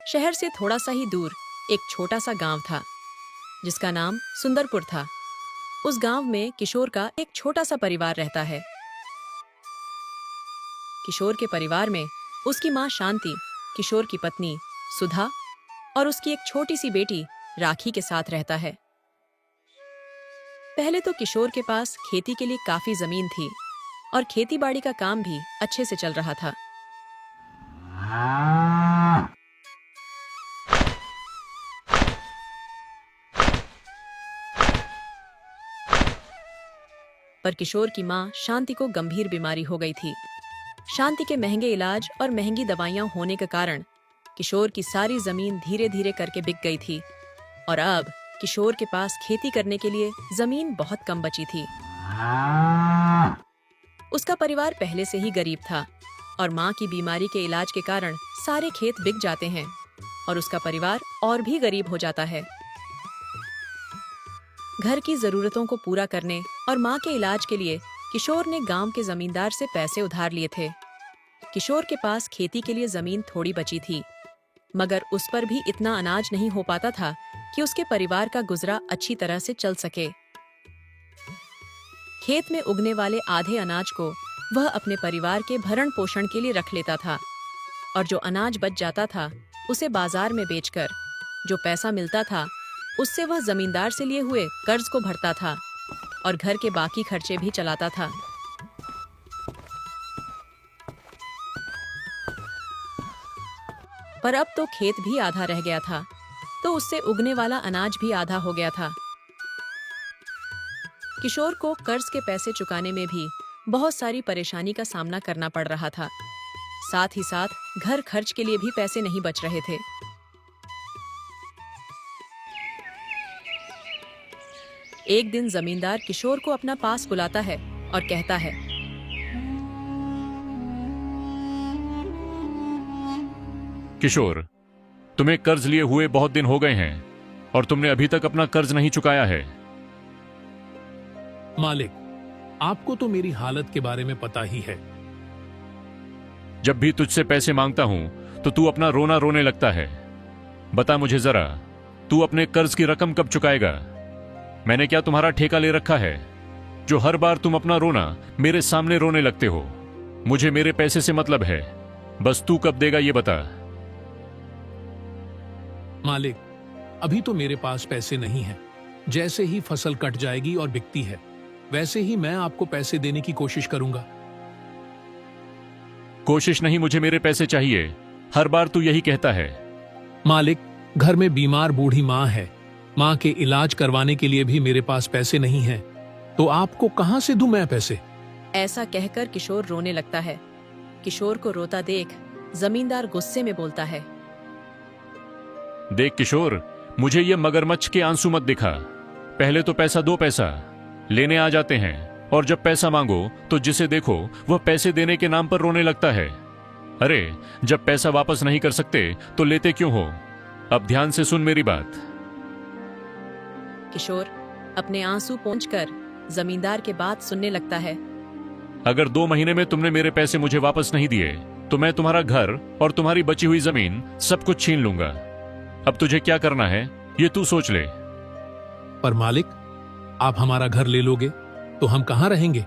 शहर से थोड़ा सा ही दूर एक छोटा सा गांव था जिसका नाम सुंदरपुर था। उस गांव में किशोर का एक छोटा सा परिवार रहता है। किशोर के परिवार में उसकी माँ शांति, किशोर की पत्नी सुधा और उसकी एक छोटी सी बेटी राखी के साथ रहता है। पहले तो किशोर के पास खेती के लिए काफी जमीन थी और खेती बाड़ी का काम भी अच्छे से चल रहा था। पर किशोर की माँ शांति को गंभीर बीमारी हो गई थी। शांति के महंगे इलाज और महंगी दवाइयां होने के कारण किशोर की सारी जमीन धीरे धीरे करके बिक गई थी और अब किशोर के पास खेती करने के लिए जमीन बहुत कम बची थी। उसका परिवार पहले से ही गरीब था और माँ की बीमारी के इलाज के कारण सारे खेत बिक जाते हैं और उसका परिवार और भी गरीब हो जाता है। घर की जरूरतों को पूरा करने और माँ के इलाज के लिए किशोर ने गांव के जमींदार से पैसे उधार लिए थे। किशोर के पास खेती के लिए जमीन थोड़ी बची थी, मगर उस पर भी इतना अनाज नहीं हो पाता था कि उसके परिवार का गुजरा अच्छी तरह से चल सके। खेत में उगने वाले आधे अनाज को वह अपने परिवार के भरण पोषण के लिए रख लेता था और जो अनाज बच जाता था उसे बाजार में बेचकर जो पैसा मिलता था उससे वह जमींदार से लिए हुए कर्ज को भरता था और घर के बाकी खर्चे भी चलाता था। पर अब तो खेत भी आधा रह गया था, तो उससे उगने वाला अनाज भी आधा हो गया था। किशोर को कर्ज के पैसे चुकाने में भी बहुत सारी परेशानी का सामना करना पड़ रहा था। साथ ही साथ घर खर्च के लिए भी पैसे नहीं बच रहे थे। एक दिन जमींदार किशोर को अपना पास बुलाता है और कहता है, किशोर, तुम्हें कर्ज लिए हुए बहुत दिन हो गए हैं और तुमने अभी तक अपना कर्ज नहीं चुकाया है। मालिक, आपको तो मेरी हालत के बारे में पता ही है। जब भी तुझसे पैसे मांगता हूं तो तू अपना रोना रोने लगता है। बता मुझे जरा, तू अपने कर्ज की रकम कब चुकाएगा? मैंने क्या तुम्हारा ठेका ले रखा है जो हर बार तुम अपना रोना मेरे सामने रोने लगते हो? मुझे मेरे पैसे से मतलब है, बस तू कब देगा ये बता। मालिक, अभी तो मेरे पास पैसे नहीं हैं। जैसे ही फसल कट जाएगी और बिकती है वैसे ही मैं आपको पैसे देने की कोशिश करूंगा। कोशिश नहीं, मुझे मेरे पैसे चाहिए। हर बार तू यही कहता है। मालिक, घर में बीमार बूढ़ी माँ है। माँ के इलाज करवाने के लिए भी मेरे पास पैसे नहीं हैं, तो आपको कहां से दूं मैं पैसे? ऐसा कहकर किशोर रोने लगता है। किशोर को रोता देख जमींदार गुस्से में बोलता है, देख किशोर, मुझे ये मगरमच्छ के आंसू मत दिखा। पहले तो पैसा दो, पैसा लेने आ जाते हैं और जब पैसा मांगो तो जिसे देखो वह पैसे देने के नाम पर रोने लगता है। अरे, जब पैसा वापस नहीं कर सकते तो लेते क्यों हो? अब ध्यान से सुन मेरी बात। किशोर अपने आंसू पोंछकर जमींदार के बात सुनने लगता है। अगर 2 महीने में तुमने मेरे पैसे मुझे वापस नहीं दिए तो मैं तुम्हारा घर और तुम्हारी बची हुई जमीन सब कुछ छीन लूंगा। अब तुझे क्या करना है ये तू सोच ले। पर मालिक, आप हमारा घर ले लोगे तो हम कहां रहेंगे?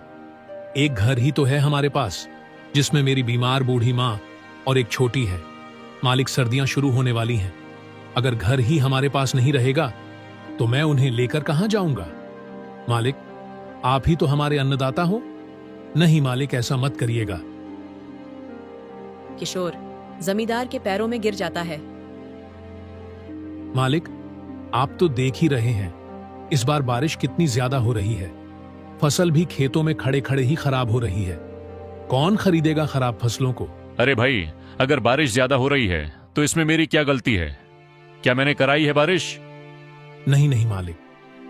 एक घर ही तो है हमारे पास जिसमें मेरी बीमार बूढ़ी माँ और एक छोटी है। मालिक, सर्दियां शुरू होने वाली हैं। अगर घर ही हमारे पास नहीं रहेगा तो मैं उन्हें लेकर कहां जाऊंगा? मालिक, आप ही तो हमारे अन्नदाता हो। नहीं मालिक, ऐसा मत करिएगा। किशोर जमींदार के पैरों में गिर जाता है। मालिक, आप तो देख ही रहे हैं इस बार बारिश कितनी ज्यादा हो रही है। फसल भी खेतों में खड़े खड़े ही खराब हो रही है। कौन खरीदेगा खराब फसलों को? अरे भाई, अगर बारिश ज्यादा हो रही है तो इसमें मेरी क्या गलती है? क्या मैंने कराई है बारिश? नहीं नहीं मालिक,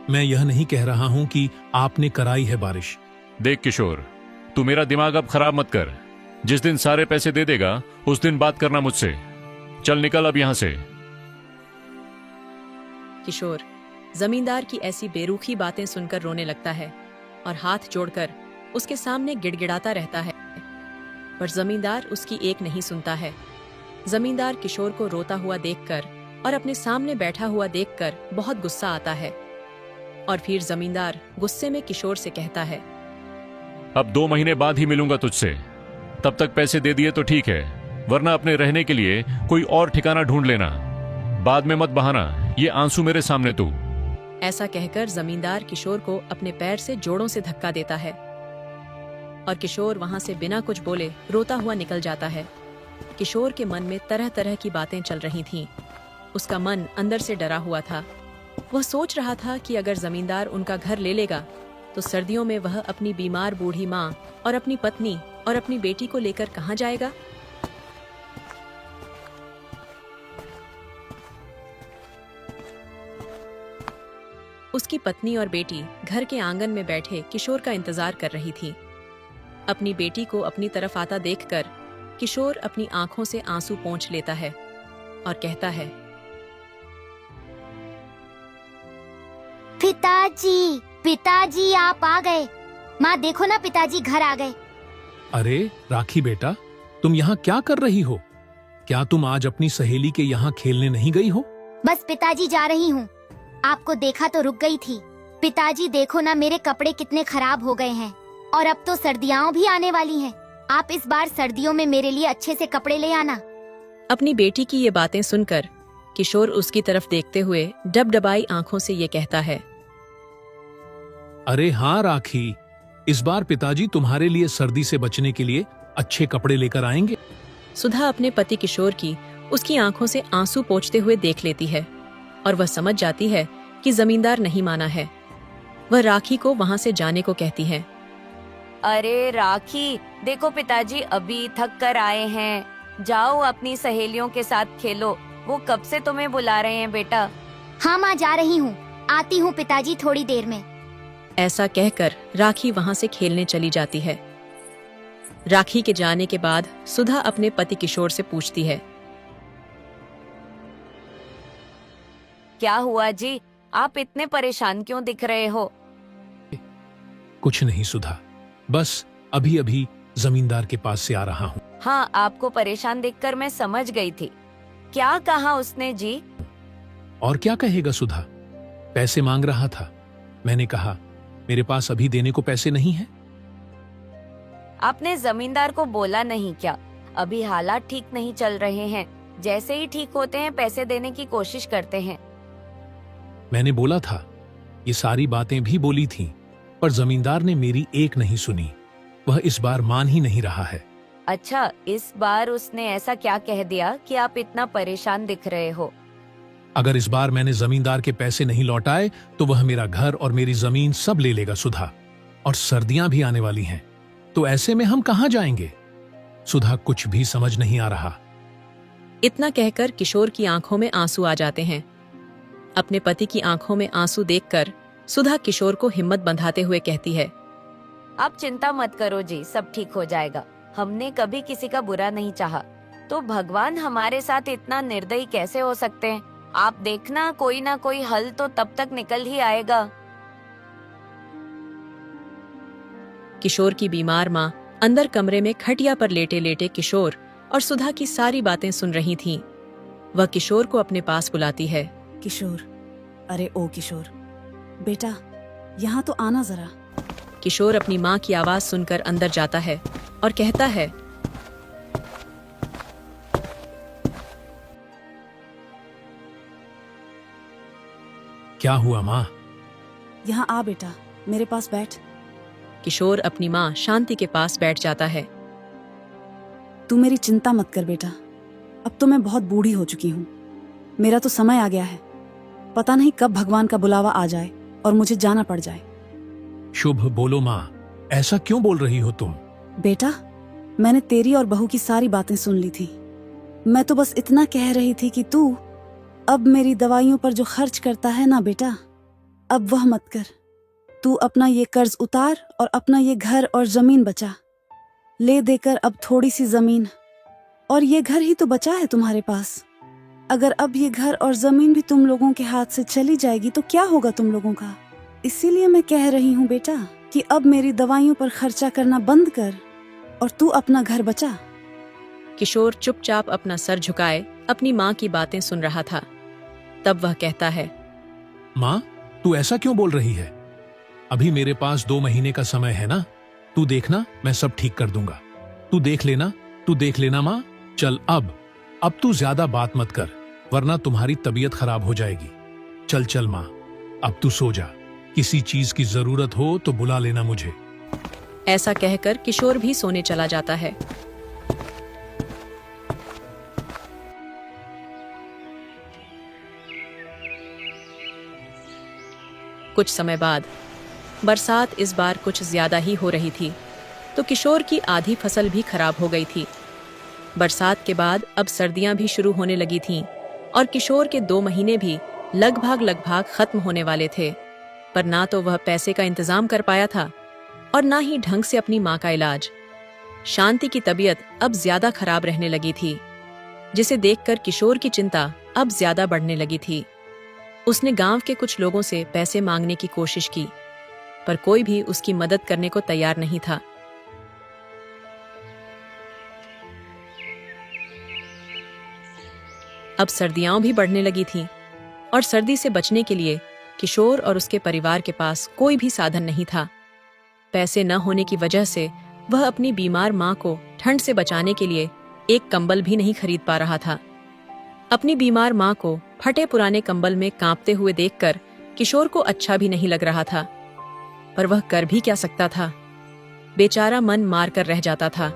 मैं यह नहीं कह रहा हूं कि आपने कराई है बारिश। देख किशोर, तू मेरा दिमाग अब खराब मत कर। जिस दिन सारे पैसे दे देगा उस दिन बात करना मुझसे। चल निकल अब यहां से। किशोर जमींदार की ऐसी बेरुखी बातें सुनकर रोने लगता है और हाथ जोड़कर उसके सामने गिड़गिड़ाता रहता है, पर जमींदार उसकी एक नहीं सुनता है। जमींदार किशोर को रोता हुआ देखकर और अपने सामने बैठा हुआ देखकर बहुत गुस्सा आता है। और फिर जमींदार गुस्से में किशोर से कहता है, अब 2 महीने बाद ही मिलूंगा तुझसे। तब तक पैसे दे दिए तो ठीक है, वरना अपने रहने के लिए कोई और ठिकाना ढूंढ लेना। बाद में मत बहाना ये आंसू मेरे सामने तू। ऐसा कहकर जमींदार किशोर को अपने पैर से जोड़ों से धक्का देता है और किशोर वहां से बिना कुछ बोले रोता हुआ निकल जाता है। किशोर के मन में तरह तरह की बातें चल रही थीं। उसका मन अंदर से डरा हुआ था। वह सोच रहा था कि अगर जमींदार उनका घर ले लेगा तो सर्दियों में वह अपनी बीमार बूढ़ी माँ और अपनी पत्नी और अपनी बेटी को लेकर कहाँ जाएगा। उसकी पत्नी और बेटी घर के आंगन में बैठे किशोर का इंतजार कर रही थी। अपनी बेटी को अपनी तरफ आता देखकर किशोर अपनी आंखों से आंसू पोंछ लेता है और कहता है, पिताजी, पिताजी आप आ गए। माँ देखो ना, पिताजी घर आ गए। अरे राखी बेटा, तुम यहाँ क्या कर रही हो? क्या तुम आज अपनी सहेली के यहाँ खेलने नहीं गई हो? बस पिताजी जा रही हूँ। आपको देखा तो रुक गई थी। पिताजी देखो ना, मेरे कपड़े कितने खराब हो गए हैं और अब तो सर्दियाँ भी आने वाली हैं। आप इस बार सर्दियों में मेरे लिए अच्छे से कपड़े ले आना। अपनी बेटी की ये बातें सुनकर किशोर उसकी तरफ देखते हुए डबडबाई आंखों से ये कहता है, अरे हाँ राखी, इस बार पिताजी तुम्हारे लिए सर्दी से बचने के लिए अच्छे कपड़े लेकर आएंगे। सुधा अपने पति किशोर की उसकी आंखों से आंसू पोंछते हुए देख लेती है और वह समझ जाती है कि जमींदार नहीं माना है। वह राखी को वहां से जाने को कहती है। अरे राखी, देखो पिताजी अभी थक कर आए हैं। जाओ अपनी सहेलियों के साथ खेलो, वो कब से तुम्हें बुला रहे हैं बेटा। हाँ माँ, जा रही हूँ। आती हूँ पिताजी थोड़ी देर में। ऐसा कहकर राखी वहां से खेलने चली जाती है। राखी के जाने के बाद सुधा अपने पति किशोर से पूछती है, क्या हुआ जी, आप इतने परेशान क्यों दिख रहे हो? कुछ नहीं सुधा, बस अभी अभी जमींदार के पास से आ रहा हूँ। हाँ, आपको परेशान देखकर मैं समझ गई थी। क्या कहा उसने जी? और क्या कहेगा सुधा, पैसे मांग रहा था। मैंने कहा मेरे पास अभी देने को पैसे नहीं है। आपने जमींदार को बोला नहीं क्या? अभी हालात ठीक नहीं चल रहे हैं, जैसे ही ठीक होते हैं पैसे देने की कोशिश करते हैं। मैंने बोला था, ये सारी बातें भी बोली थीं, पर जमींदार ने मेरी एक नहीं सुनी। वह इस बार मान ही नहीं रहा है। अच्छा, इस बार उसने ऐसा क्या कह दिया कि आप इतना परेशान दिख रहे हो? अगर इस बार मैंने जमींदार के पैसे नहीं लौटाए तो वह मेरा घर और मेरी जमीन सब ले लेगा सुधा। और सर्दियां भी आने वाली हैं, तो ऐसे में हम कहां जाएंगे? सुधा कुछ भी समझ नहीं आ रहा। इतना कहकर किशोर की आंखों में आंसू आ जाते हैं। अपने पति की आंखों में आंसू देखकर सुधा किशोर को हिम्मत बंधाते हुए कहती है, आप चिंता मत करो जी, सब ठीक हो जाएगा। हमने कभी किसी का बुरा नहीं चाहा, तो भगवान हमारे साथ इतना निर्दयी कैसे हो सकते हैं? आप देखना, कोई ना कोई हल तो तब तक निकल ही आएगा। किशोर की बीमार माँ अंदर कमरे में खटिया पर लेटे लेटे किशोर और सुधा की सारी बातें सुन रही थीं। वह किशोर को अपने पास बुलाती है। किशोर, अरे ओ किशोर, बेटा यहाँ तो आना जरा। किशोर अपनी माँ की आवाज सुनकर अंदर जाता है और कहता है, क्या हुआ माँ? यहाँ आ बेटा, मेरे पास बैठ। किशोर अपनी माँ शांति के पास बैठ जाता है। तू मेरी चिंता मत कर बेटा, अब तो मैं बहुत बूढ़ी हो चुकी हूँ। मेरा तो समय आ गया है। पता नहीं कब भगवान का बुलावा आ जाए और मुझे जाना पड़ जाए। शुभ बोलो माँ, ऐसा क्यों बोल रही हो तुम? बेटा, मैंने तेरी और बहू की सारी बातें सुन ली थी। मैं तो बस इतना कह रही थी कि तू अब मेरी दवाइयों पर जो खर्च करता है ना बेटा, अब वह मत कर। तू अपना ये कर्ज उतार और अपना ये घर और जमीन बचा। ले देकर अब थोड़ी सी जमीन और ये घर ही तो बचा है तुम्हारे पास। अगर अब ये घर और जमीन भी तुम लोगों के हाथ से चली जाएगी तो क्या होगा तुम लोगों का? इसीलिए मैं कह रही हूँ बेटा कि अब मेरी दवाइयों पर खर्चा करना बंद कर और तू अपना घर बचा। किशोर चुपचाप अपना सर झुकाए अपनी माँ की बातें सुन रहा था। तब वह कहता है, माँ, तू ऐसा क्यों बोल रही है? अभी मेरे पास 2 महीने का समय है ना। तू देखना, मैं सब ठीक कर दूंगा। तू देख लेना माँ। चल अब तू ज्यादा बात मत कर, वरना तुम्हारी तबीयत खराब हो जाएगी। चल चल माँ, अब तू सो जा। किसी चीज की जरूरत हो तो बुला लेना मुझे। ऐसा कहकर किशोर भी सोने चला जाता है। कुछ समय बाद बरसात इस बार कुछ ज्यादा ही हो रही थी, तो किशोर की आधी फसल भी खराब हो गई थी। बरसात के बाद अब सर्दियां भी शुरू होने लगी थीं और किशोर के 2 महीने भी लगभग खत्म होने वाले थे। पर ना तो वह पैसे का इंतजाम कर पाया था और ना ही ढंग से अपनी माँ का इलाज। शांति की तबीयत अब ज्यादा खराब रहने लगी थी, जिसे देखकर किशोर की चिंता अब ज्यादा बढ़ने लगी थी। उसने गांव के कुछ लोगों से पैसे मांगने की कोशिश की, पर कोई भी उसकी मदद करने को तैयार नहीं था। अब सर्दियां भी बढ़ने लगी थीं और सर्दी से बचने के लिए किशोर और उसके परिवार के पास कोई भी साधन नहीं था। पैसे न होने की वजह से वह अपनी बीमार माँ को ठंड से बचाने के लिए एक कंबल भी नहीं खरीद पा रहा था। अपनी बीमार माँ को फटे पुराने कंबल में कांपते हुए देखकर किशोर को अच्छा भी नहीं लग रहा था, पर वह कर भी क्या सकता था। बेचारा मन मार कर रह जाता था।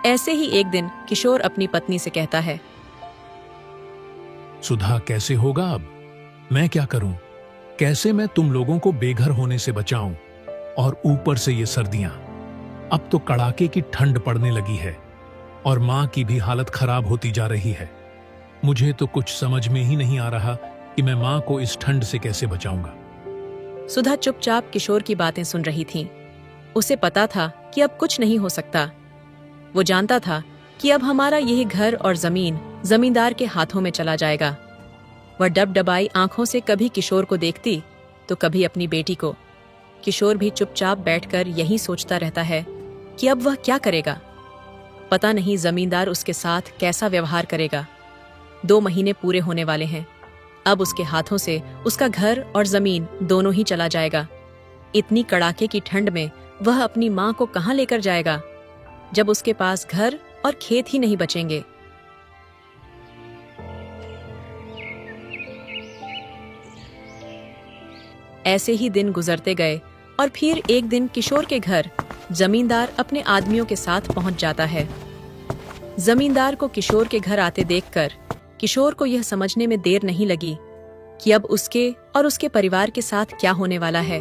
ऐसे ही एक दिन किशोर अपनी पत्नी से कहता है, सुधा, कैसे होगा अब? मैं क्या करूं? कैसे मैं तुम लोगों को बेघर होने से बचाऊं? और ऊपर से ये सर्दियां। अब तो कड़ाके की ठंड पड़ने लगी है और मां की भी हालत खराब होती जा रही है। मुझे तो कुछ समझ में ही नहीं आ रहा कि मैं मां को इस ठंड से कैसे बचाऊंगा। सुधा चुपचाप किशोर की बातें सुन रही थी। उसे पता था कि अब कुछ नहीं हो सकता। वो जानता था कि अब हमारा यह घर और जमीन जमींदार के हाथों में चला जाएगा। वह डबडबाई आंखों से कभी किशोर को देखती तो कभी अपनी बेटी को। किशोर भी चुपचाप बैठकर यही सोचता रहता है कि अब वह क्या करेगा। पता नहीं जमींदार उसके साथ कैसा व्यवहार करेगा। 2 महीने पूरे होने वाले हैं। अब उसके हाथों से उसका घर और जमीन दोनों ही चला जाएगा। इतनी कड़ाके की ठंड में वह अपनी माँ को कहाँ लेकर जाएगा, जब उसके पास घर और खेत ही नहीं बचेंगे। ऐसे ही दिन गुजरते गए और फिर एक दिन किशोर के घर जमींदार अपने आदमियों के साथ पहुंच जाता है। जमींदार को किशोर के घर आते देखकर किशोर को यह समझने में देर नहीं लगी कि अब उसके और उसके परिवार के साथ क्या होने वाला है।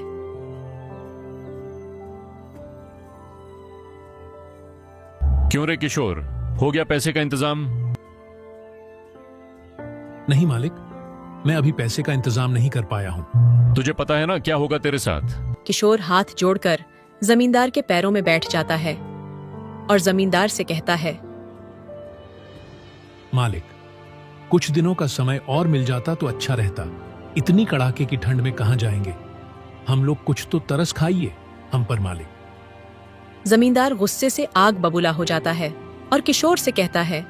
क्यों रे किशोर, हो गया पैसे का इंतजाम? नहीं मालिक, मैं अभी पैसे का इंतजाम नहीं कर पाया हूं। तुझे पता है ना क्या होगा तेरे साथ? किशोर हाथ जोड़कर जमींदार के पैरों में बैठ जाता है और जमींदार से कहता है, मालिक, कुछ दिनों का समय और मिल जाता तो अच्छा रहता। इतनी कड़ाके की ठंड में कहां जाएंगे हम लोग? कुछ तो तरस खाइए हम पर मालिक। जमींदार गुस्से से आग बबूला हो जाता है और किशोर से कहता है,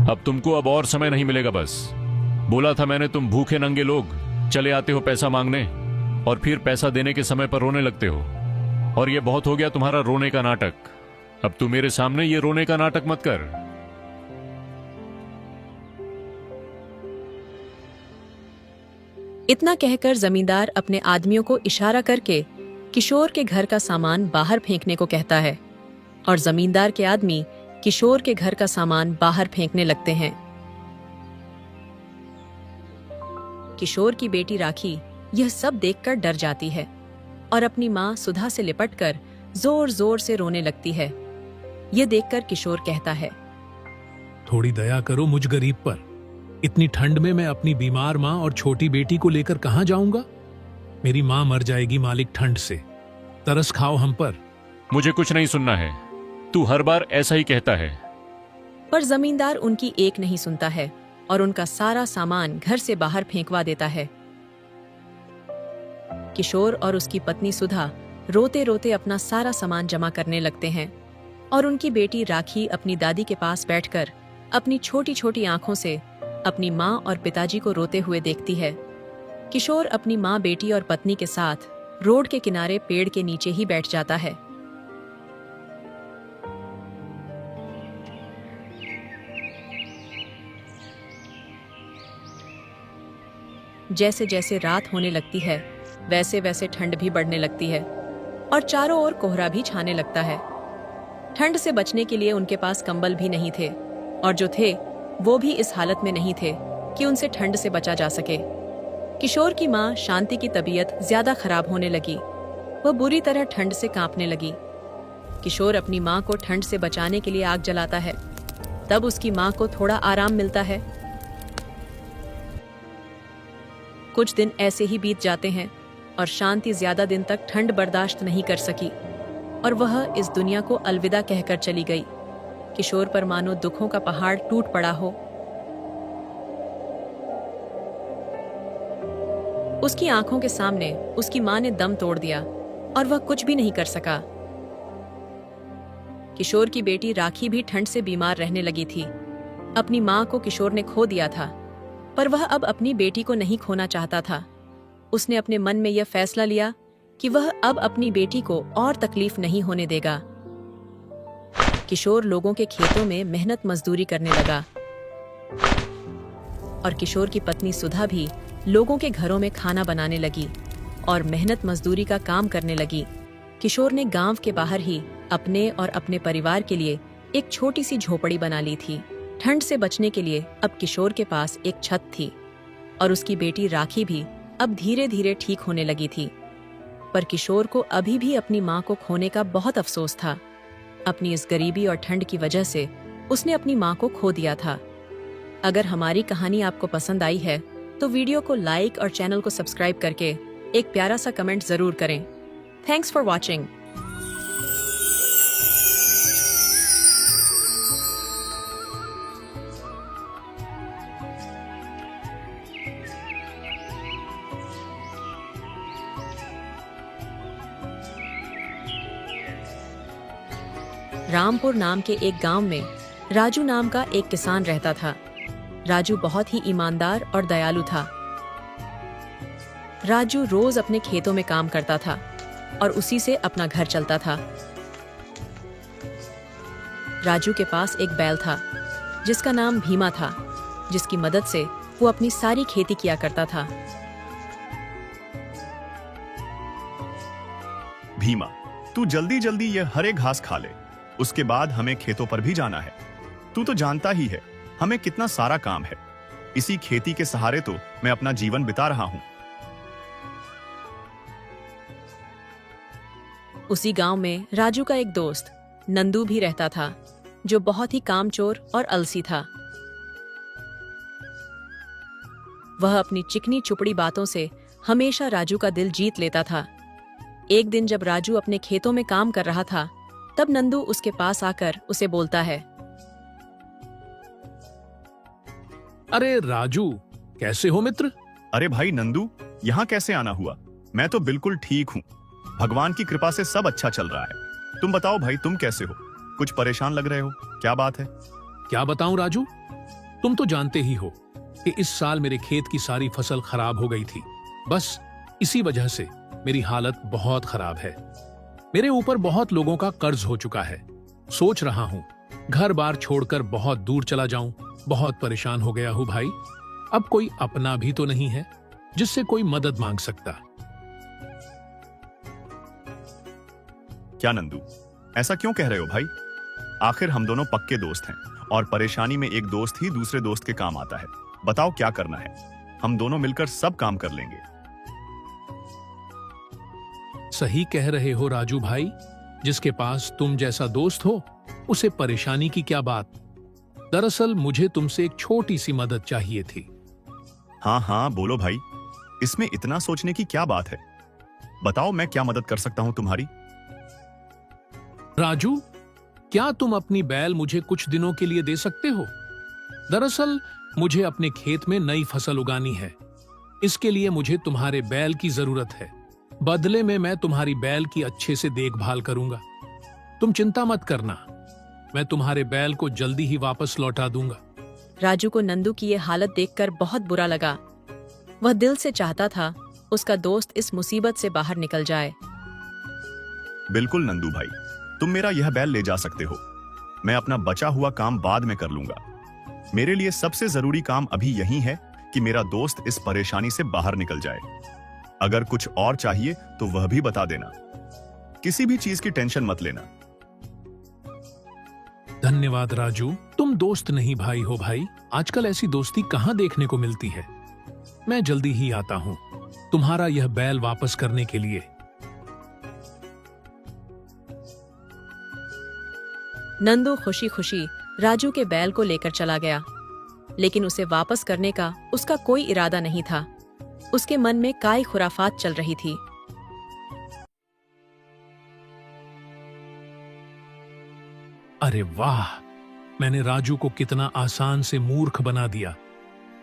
अब तुमको अब और समय नहीं मिलेगा। बस बोला था मैंने, तुम भूखे नंगे लोग चले आते हो पैसा मांगने और फिर पैसा देने के समय पर रोने लगते हो। और ये बहुत हो गया तुम्हारा रोने का नाटक। अब तू मेरे सामने ये रोने का नाटक मत कर। इतना कहकर जमींदार अपने आदमियों को इशारा करके किशोर के घर का सामान बाहर फेंकने को कहता है और जमींदार के आदमी किशोर के घर का सामान बाहर फेंकने लगते हैं। किशोर की बेटी राखी यह सब देखकर डर जाती है और अपनी माँ सुधा से लिपटकर जोर जोर से रोने लगती है। यह देखकर किशोर कहता है, थोड़ी दया करो मुझ गरीब पर। इतनी ठंड में मैं अपनी बीमार माँ और छोटी बेटी को लेकर कहां जाऊंगा? मेरी माँ मर जाएगी मालिक ठंड से। तरस खाओ हम पर। मुझे कुछ नहीं सुनना है, तू हर बार ऐसा ही कहता है। पर जमींदार उनकी एक नहीं सुनता है और उनका सारा सामान घर से बाहर फेंकवा देता है। किशोर और उसकी पत्नी सुधा रोते रोते अपना सारा सामान जमा करने लगते हैं और उनकी बेटी राखी अपनी दादी के पास बैठकर अपनी छोटी छोटी आंखों से अपनी माँ और पिताजी को रोते हुए देखती है। किशोर अपनी माँ, बेटी और पत्नी के साथ रोड के किनारे पेड़ के नीचे ही बैठ जाता है। जैसे जैसे रात होने लगती है वैसे वैसे ठंड भी बढ़ने लगती है और चारों ओर कोहरा भी छाने लगता है। ठंड से बचने के लिए उनके पास कंबल भी नहीं थे और जो थे वो भी इस हालत में नहीं थे कि उनसे ठंड से बचा जा सके। किशोर की माँ शांति की तबीयत ज्यादा खराब होने लगी। वह बुरी तरह ठंड से कांपने लगी। किशोर अपनी माँ को ठंड से बचाने के लिए आग जलाता है। तब उसकी माँ को थोड़ा आराम मिलता है। कुछ दिन ऐसे ही बीत जाते हैं और शांति ज्यादा दिन तक ठंड बर्दाश्त नहीं कर सकी और वह इस दुनिया को अलविदा कहकर चली गई। किशोर पर मानो दुखों का पहाड़ टूट पड़ा हो। उसकी आंखों के सामने उसकी मां ने दम तोड़ दिया और वह कुछ भी नहीं कर सका। किशोर की बेटी राखी भी ठंड से बीमार रहने लगी थी। अपनी मां को किशोर ने खो दिया था, पर वह अब अपनी बेटी को नहीं खोना चाहता था। उसने अपने मन में यह फैसला लिया कि वह अब अपनी बेटी को और तकलीफ नहीं होने देगा। किशोर लोगों के खेतों में मेहनत मजदूरी करने लगा और किशोर की पत्नी सुधा भी लोगों के घरों में खाना बनाने लगी और मेहनत मजदूरी का काम करने लगी। किशोर ने गांव के बाहर ही अपने और अपने परिवार के लिए एक छोटी सी झोपड़ी बना ली थी। ठंड से बचने के लिए अब किशोर के पास एक छत थी और उसकी बेटी राखी भी अब धीरे धीरे ठीक होने लगी थी। पर किशोर को अभी भी अपनी माँ को खोने का बहुत अफसोस था। अपनी इस गरीबी और ठंड की वजह से उसने अपनी माँ को खो दिया था। अगर हमारी कहानी आपको पसंद आई है तो वीडियो को लाइक और चैनल को सब्सक्राइब करके एक प्यारा सा कमेंट जरूर करें। Thanks for watching. रामपुर नाम के एक गांव में राजू नाम का एक किसान रहता था। राजू बहुत ही ईमानदार और दयालु था। राजू रोज अपने खेतों में काम करता था और उसी से अपना घर चलता था। राजू के पास एक बैल था जिसका नाम भीमा था, जिसकी मदद से वो अपनी सारी खेती किया करता था। भीमा, तू जल्दी जल्दी ये हरे घास खा ले, उसके बाद हमें खेतों पर भी जाना है। तू तो जानता ही है हमें कितना सारा काम है। इसी खेती के सहारे तो मैं अपना जीवन बिता रहा हूँ। उसी गांव में राजू का एक दोस्त नंदू भी रहता था, जो बहुत ही कामचोर और अलसी था। वह अपनी चिकनी चुपड़ी बातों से हमेशा राजू का दिल जीत लेता था। एक दिन जब राजू अपने खेतों में काम कर रहा था, तब नंदू उसके पास आकर उसे बोलता है, अरे राजू, कैसे हो मित्र? अरे भाई नंदू, यहाँ कैसे आना हुआ? मैं तो बिल्कुल ठीक हूँ। भगवान की कृपा से सब अच्छा चल रहा है। तुम बताओ भाई, तुम कैसे हो? कुछ परेशान लग रहे हो, क्या बात है? क्या बताऊं राजू, तुम तो जानते ही हो कि इस साल मेरे खेत की सारी फसल खराब हो गई थी। बस इसी वजह से मेरी हालत बहुत खराब है। मेरे ऊपर बहुत लोगों का कर्ज हो चुका है। सोच रहा हूँ घर बार छोड़कर बहुत दूर चला जाऊं। बहुत परेशान हो गया हूँ भाई। अब कोई अपना भी तो नहीं है जिससे कोई मदद मांग सकता। क्या नंदू, ऐसा क्यों कह रहे हो भाई? आखिर हम दोनों पक्के दोस्त हैं और परेशानी में एक दोस्त ही दूसरे दोस्त के काम आता है। बताओ क्या करना है, हम दोनों मिलकर सब काम कर लेंगे। सही कह रहे हो राजू भाई, जिसके पास तुम जैसा दोस्त हो उसे परेशानी की क्या बात। दरअसल मुझे तुमसे एक छोटी सी मदद चाहिए थी। हाँ हाँ बोलो भाई, इसमें इतना सोचने की क्या बात है? बताओ मैं क्या मदद कर सकता हूँ तुम्हारी। राजू, क्या तुम अपनी बैल मुझे कुछ दिनों के लिए दे सकते हो? दरअसल मुझे अपने खेत में नई फसल उगानी है। इसके लिए मुझे तुम्हारे बैल की जरूरत है। बदले में मैं तुम्हारी बैल की अच्छे से देखभाल करूंगा। तुम चिंता मत करना, मैं तुम्हारे बैल को जल्दी ही वापस लौटा दूंगा। राजू को नंदू की ये हालत देखकर बहुत बुरा लगा। वह दिल से चाहता था उसका दोस्त इस मुसीबत से बाहर निकल जाए। बिल्कुल नंदू भाई, तुम मेरा यह बैल ले जा सकते हो। मैं अपना बचा हुआ काम बाद में कर लूंगा। मेरे लिए सबसे जरूरी काम अभी यही है कि मेरा दोस्त इस परेशानी से बाहर निकल जाए। अगर कुछ और चाहिए तो वह भी बता देना। किसी भी चीज की टेंशन मत लेना। धन्यवाद राजू, तुम दोस्त नहीं भाई हो भाई। आजकल ऐसी दोस्ती कहाँ देखने को मिलती है। मैं जल्दी ही आता हूँ तुम्हारा यह बैल वापस करने के लिए। नंदू खुशी खुशी राजू के बैल को लेकर चला गया, लेकिन उसे वापस करने का उसका कोई इरादा नहीं था। उसके मन में काय खुराफात चल रही थी। अरे वाह, मैंने राजू को कितना आसान से मूर्ख बना दिया।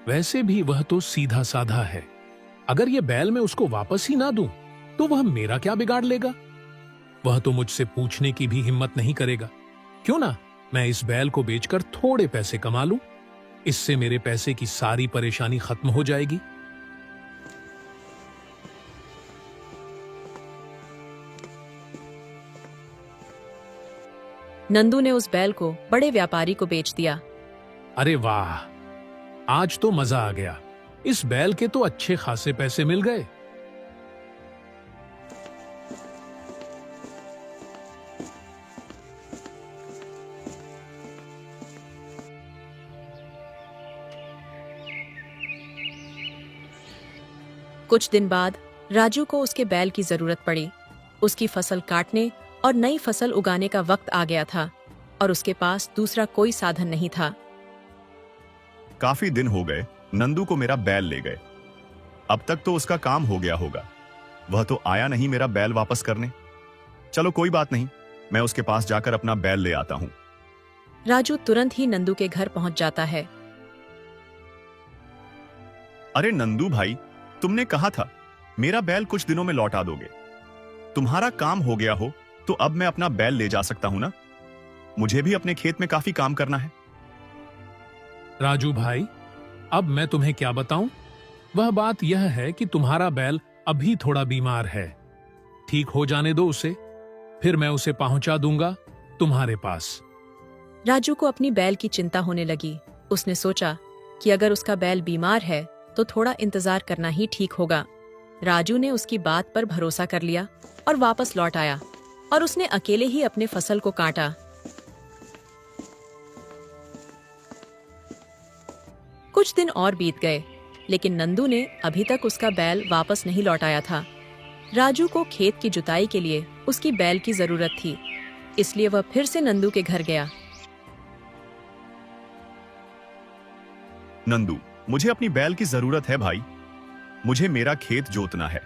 वैसे भी वह तो सीधा साधा है। अगर यह बैल मैं उसको वापस ही ना दूं, तो वह मेरा क्या बिगाड़ लेगा। वह तो मुझसे पूछने की भी हिम्मत नहीं करेगा। क्यों ना मैं इस बैल को बेचकर थोड़े पैसे कमा लूं। इससे मेरे पैसे की सारी परेशानी खत्म हो जाएगी। नंदू ने उस बैल को बड़े व्यापारी को बेच दिया। अरे वाह, आज तो मजा आ गया। इस बैल के तो अच्छे खासे पैसे मिल गए। कुछ दिन बाद राजू को उसके बैल की जरूरत पड़ी। उसकी फसल काटने और नई फसल उगाने का वक्त आ गया था और उसके पास दूसरा कोई साधन नहीं था। काफी दिन हो गए नंदू को मेरा बैल ले गए। अब तक तो उसका काम हो गया होगा। वह तो आया नहीं मेरा बैल वापस करने। चलो कोई बात नहीं, मैं उसके पास जाकर अपना बैल ले आता हूं। राजू तुरंत ही नंदू के घर पहुंच जाता है। अरे नंदू भाई, तुमने कहा था मेरा बैल कुछ दिनों में लौटा दोगे। तुम्हारा काम हो गया हो तो अब मैं अपना बैल ले जा सकता हूं ना? मुझे भी अपने खेत में काफी काम करना है। राजू भाई, अब मैं तुम्हें क्या बताऊं? वह बात यह है कि तुम्हारा बैल अभी थोड़ा बीमार है। ठीक हो जाने दो उसे, फिर मैं उसे पहुंचा दूंगा तुम्हारे पास। राजू को अपनी बैल की चिंता होने लगी। उसने सोचा कि अगर उसका बैल बीमार है तो थोड़ा इंतजार करना ही ठीक होगा। राजू ने उसकी बात पर भरोसा कर लिया और वापस लौट आया और उसने अकेले ही अपने फसल को काटा। कुछ दिन और बीत गए, लेकिन नंदू ने अभी तक उसका बैल वापस नहीं लौटाया था। राजू को खेत की जुताई के लिए उसकी बैल की जरूरत थी, इसलिए वह फिर से नंदू के घर गया। नंदू, मुझे अपनी बैल की जरूरत है भाई। मुझे मेरा खेत जोतना है।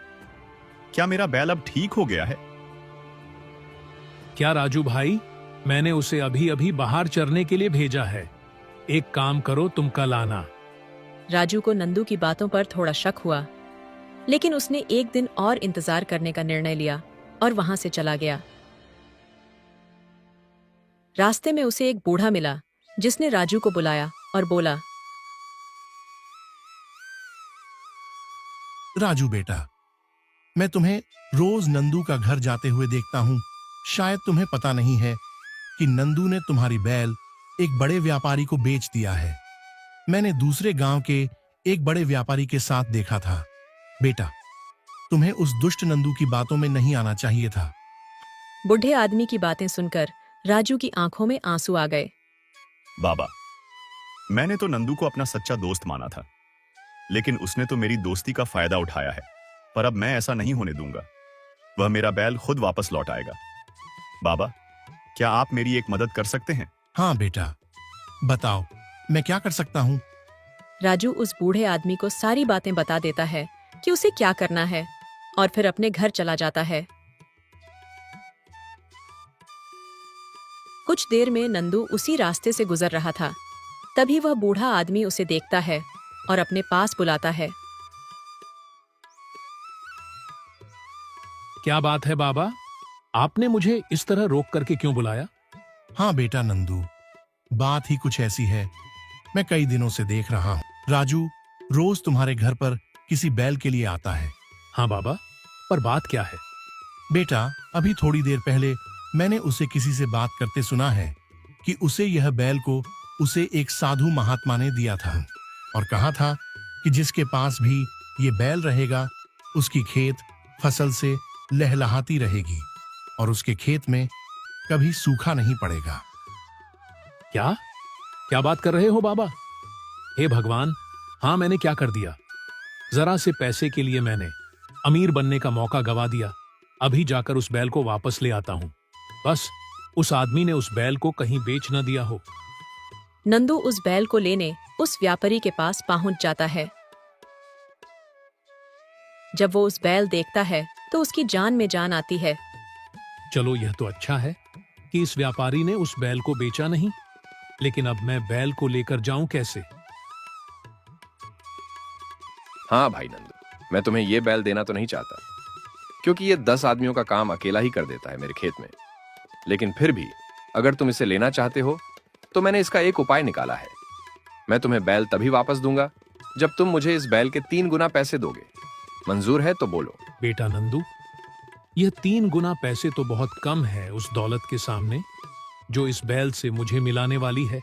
क्या मेरा बैल अब ठीक हो गया है? क्या राजू भाई, मैंने उसे अभी अभी बाहर चरने के लिए भेजा है। एक काम करो, तुम कल आना। राजू को नंदू की बातों पर थोड़ा शक हुआ, लेकिन उसने एक दिन और इंतजार करने का निर्णय लिया और वहां से चला गया। रास्ते में उसे एक बूढ़ा मिला जिसने राजू को बुलाया और बोला, राजू बेटा, मैं तुम्हें रोज नंदू का घर जाते हुए देखता हूं। शायद तुम्हें पता नहीं है कि नंदू ने तुम्हारी बैल एक बड़े व्यापारी को बेच दिया है। मैंने दूसरे गांव के एक बड़े व्यापारी के साथ देखा था। बेटा, तुम्हें उस दुष्ट नंदू की बातों में नहीं आना चाहिए था। बूढ़े आदमी की बातें सुनकर राजू की आंखों में आंसू आ गए। बाबा, मैंने तो नंदू को अपना सच्चा दोस्त माना था, लेकिन उसने तो मेरी दोस्ती का फायदा उठाया है। पर अब मैं ऐसा नहीं होने दूंगा। वह मेरा बैल खुद वापस लौट आएगा। बाबा, क्या आप मेरी एक मदद कर सकते हैं? हाँ बेटा, बताओ मैं क्या कर सकता हूँ? राजू उस बूढ़े आदमी को सारी बातें बता देता है कि उसे क्या करना है और फिर अपने घर चला जाता है। कुछ देर में नंदू उसी रास्ते से गुजर रहा था। तभी वह बूढ़ा आदमी उसे देखता है और अपने पास बुलाता है। क्या बात है बाबा? आपने मुझे इस तरह रोक करके क्यों बुलाया? हाँ बेटा नंदू, बात ही कुछ ऐसी है। मैं कई दिनों से देख रहा हूँ राजू रोज तुम्हारे घर पर किसी बैल के लिए आता है। हाँ बाबा, पर बात क्या है? बेटा अभी थोड़ी देर पहले मैंने उसे किसी से बात करते सुना है कि उसे यह बैल को उसे एक साधु महात्मा ने दिया था और कहा था कि जिसके पास भी ये बैल रहेगा उसकी खेत फसल से लहलहाती रहेगी और उसके खेत में कभी सूखा नहीं पड़ेगा। क्या क्या बात कर रहे हो बाबा? हे भगवान, हाँ मैंने क्या कर दिया? जरा से पैसे के लिए मैंने अमीर बनने का मौका गवा दिया। अभी जाकर उस बैल को वापस ले आता हूं। बस उस आदमी ने उस बैल को कहीं बेच न दिया हो। नंदू उस बैल को लेने उस व्यापारी के पास पहुंच जाता है। जब वो उस बैल देखता है तो उसकी जान में जान आती है। चलो यह तो अच्छा है कि इस व्यापारी ने उस बैल को बेचा नहीं, लेकिन अब मैं बैल को लेकर जाऊं कैसे? हाँ भाई नंदू, मैं तुम्हें ये बैल देना तो नहीं चाहता, क्योंकि ये 10 आदमियों का काम अकेला ही कर देता है मेरे खेत में। लेकिन फिर भी अगर तुम इसे लेना चाहते हो तो मैंने इसका एक उपाय निकाला है। मैं तुम्हें बैल तभी वापस दूंगा जब तुम मुझे इस बैल के 3 गुना पैसे दोगे। मंजूर है तो बोलो। बेटा नंदू, यह 3 गुना पैसे तो बहुत कम है उस दौलत के सामने जो इस बैल से मुझे मिलाने वाली है।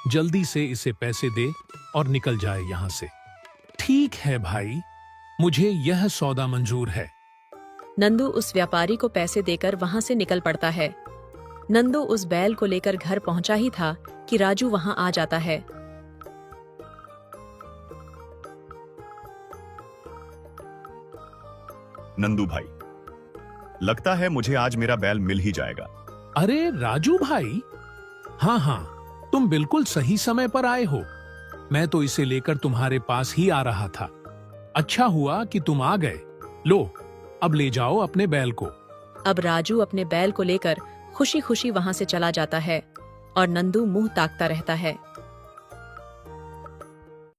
जल्दी से इसे पैसे दे और निकल जाए यहां से। ठीक है भाई, मुझे यह सौदा मंजूर है। नंदू उस व्यापारी को पैसे देकर वहां से निकल पड़ता है। नंदू उस बैल को लेकर घर पहुंचा ही था कि राजू वहां आ जाता है। नंदू भाई, लगता है मुझे आज मेरा बैल मिल ही जाएगा। अरे राजू भाई, हाँ हाँ, तुम बिल्कुल सही समय पर आए हो। मैं तो इसे लेकर तुम्हारे पास ही आ रहा था। अच्छा हुआ कि तुम आ गए। लो, अब ले जाओ अपने बैल को। अब राजू अपने बैल को लेकर खुशी खुशी वहां से चला जाता है और नंदू मुंह ताकता रहता है।